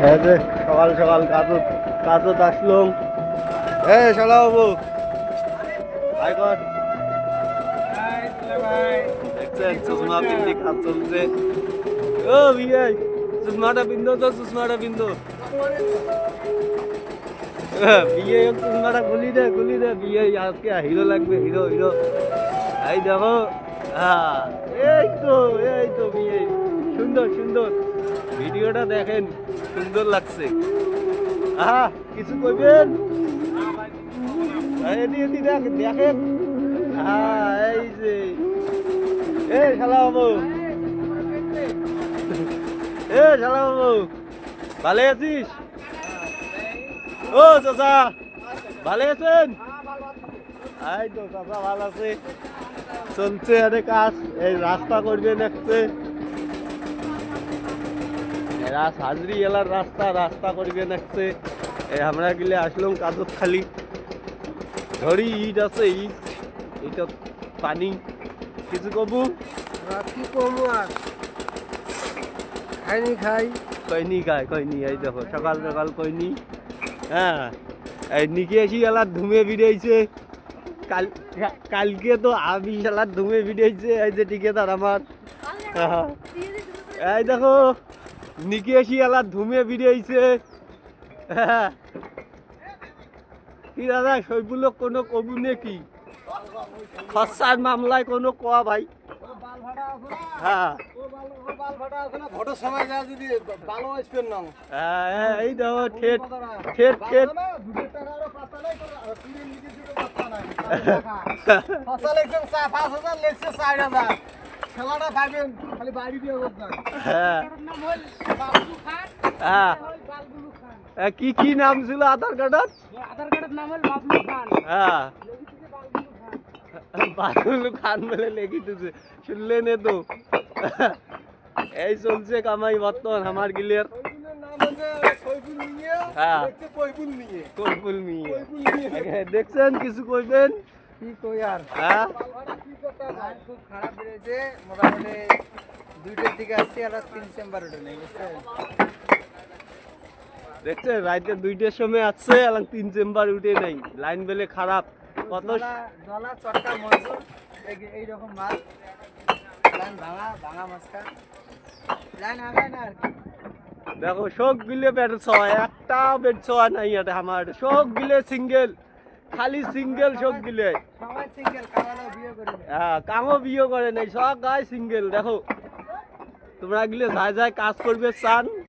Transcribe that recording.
এই যে সকাল সকাল কাজত আসলাম। শালা বাবু হাই কর। দেখছেন চশমা পিন্দি কাজ চলছে। ও বিয়াই চশমাটা পিন্ধো তো, চশমাটা পিন্ধো। বিয়ে চশমাটা খুলি দে বিয়ে আজকে হিরো লাগবে, হিরো হিরো। এই দেখো, হ্যাঁ এই তো বিয়ে সুন্দর সুন্দর। ভিডিওটা দেখেন, সুন্দর লাগছে। কিছু কইবেন? দেখেন, এই যে শালা বাবু, শালা বাবু ভালো আছিস? ও চাচা ভালো আছেন? এই তো চাচা ভালো আছে। চলছে আরে কাজ, এই রাস্তা করবে দেখছে। হাজরি এলার রাস্তা করবে দেখছে। আমরা গেলে আসলাম কাজত খালি ধরি ইট আছে, ইট পানি। কিছু কবু কি কমু আর খাইনি কইনি এই দেখো সকাল সকাল কইনি। হ্যাঁ এই নিকে এসি এলার ধুমে বিড়েছে। কালকে তো আমি এলার ধুমে বিড়েছে। এই যে ঠিকাদার আমার, এই দেখো নিকে এসি এলার ধুমে বিড়েছে। হ্যাঁ কি দাদা সইগুলো কোনো কবু নাকি? খরচার মামলায় কোনো কোয়া ভাই? হ্যাঁ এই দেখো ঠেট ঠেট ঠেট। কি কি নাম ছিল আধার কার্ডের? নাম হল বাবলু খান। হ্যাঁ বাবলু খান বলে লেখিতেছে, শুনলেন তো? এই চলছে কামাই বর্তমান আমার গিলের। দেখছেন কিছু কইবেন? কি কই আর, খুব খারাপ বেড়েছে। মোটামুটি 2টার দিকে আসছি, আর 3 চেম্বার উঠে নেই। দেখছেন রাইতে 2টার সময় আসছে, আর 3 চেম্বার উঠে নাই। লাইন বেলে খারাপ। কত দলা চটকা মজুর এইরকম মাল, লাইন ভাঙা মাছকা, লাইন আগায় না আর কি। দেখো সব গিলে বেড ছোয়া, একটা বেড ছোয়া নাই এটা আমার। সব গিলে সিঙ্গেল, খালি সিঙ্গেল সব গিলে। সবাই সিঙ্গেল, কামাও বিয়ে করে নাই। কামও বিয়ে করে নাই, সব গায়ে সিঙ্গেল। দেখো তোমরা গিলে যায় কাজ করবে চান।